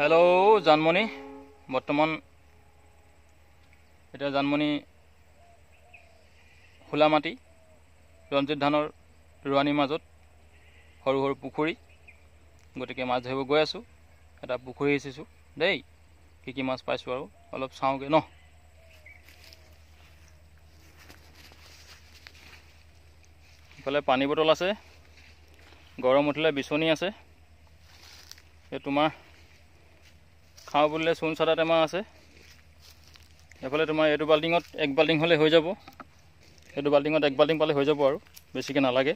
Hello जानमणि बर्तमान এটা जानमणि खोला माटी रंजित धानर रुआनी মাজত সৰু সৰু পুখুৰী গতিকে মাছ ধৰিব গৈ আছো এটা পুখুৰী হিচিছো দেই কি মাছ পাইছো আৰু অলপ চাওগে ন ইফালে পানী বটল আছে গৰম উঠিলে বিচনী আছে এ তোমাৰ খাও বুলিলে চুন সাদা টেমা আছে এফালে তোমাৰ এটো বাল্টিঙত এক বাল্টিং হলে হৈ যাব এটো বাল্টিঙত এক বাল্টিং পালে হৈ যাব আৰু বেছিকে নালাগে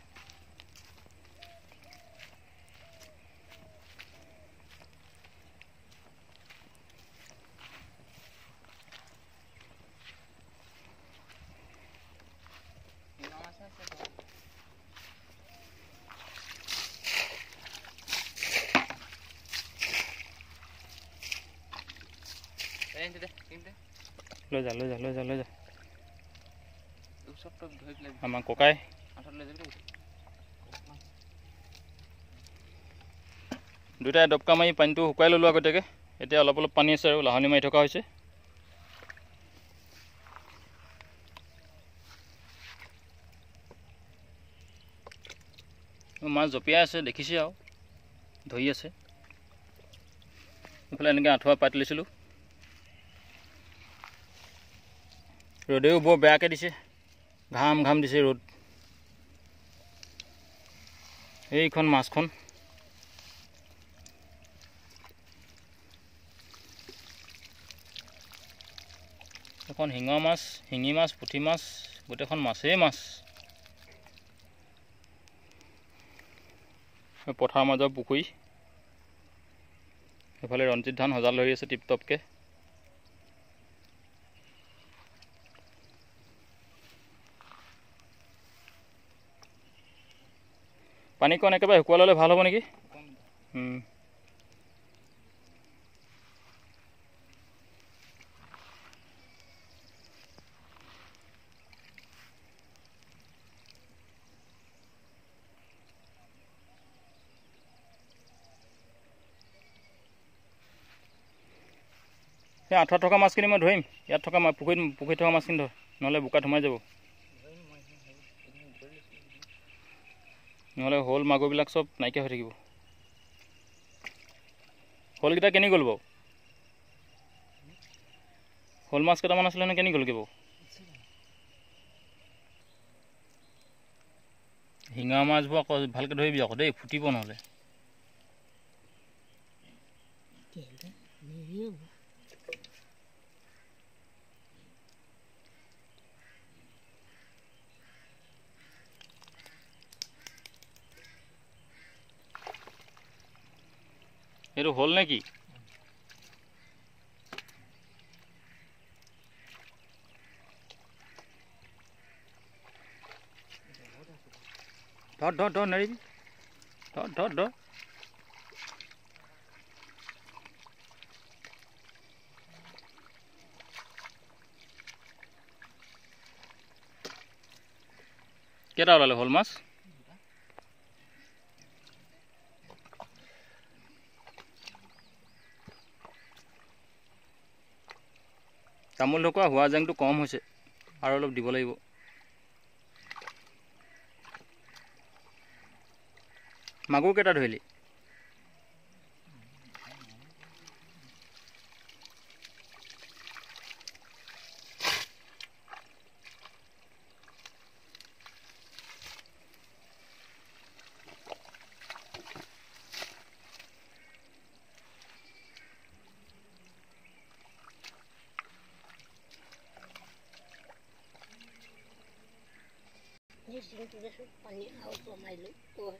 লৈ যা আমাৰ ককাই দুটাই ডবকা মাৰি পানীটো শুকাই ললো আগতীয়াকৈ এতিয়া অলপ অলপ পানী আছে আৰু লাহনি মাৰি থকা হৈছে মাছ জপিয়াই আছে দেখিছে আৰু ধৰি আছে এইফালে এনেকৈ আঁঠুৱা পাতি লৈছিলোঁ ৰ'দেও বৰ বেয়াকৈ দিছে ঘাম দিছে ৰ'দ এইখন মাছখন এখন শিঙি মাছ পুঠি মাছ গোটেইখন মাছেই মাছ পথাৰ মাজৰ পুখুৰী এফালে ৰঞ্জিত ধান সজাল ধৰি আছে টিপটপকৈ পানীকণ একেবাৰে শুকুৱাই ল'লে ভাল হ'ব নেকি সেই আঁঠুৱাত থকা মাছখিনি মই ধৰিম ইয়াত থকা পুখুৰীত থকা মাছখিনি ধৰ নহ'লে বোকাত সোমাই যাব নহ'লে শ'ল মাগুৰবিলাক চব নাইকিয়া হৈ থাকিব শ'লকেইটা কেনি গ'ল বাৰু শ'ল মাছ কেইটামান আছিলে নে কেনি গ'লগৈ বাৰু শিঙা মাছবোৰ আকৌ ভালকৈ ধৰিবি আকৌ দেই ফুটিব নহ'লে এইটো হ'ল নেকি ধৰ নেৰিবি ধৰ কেইটা ওলালে হ'ল মাছ তামোল ঢকুৱা হোৱা জেংটো কম হৈছে আৰু অলপ দিব লাগিব মাগুৰ কেইটা ধৰিলি Ini sini sudah panik, aku main lu.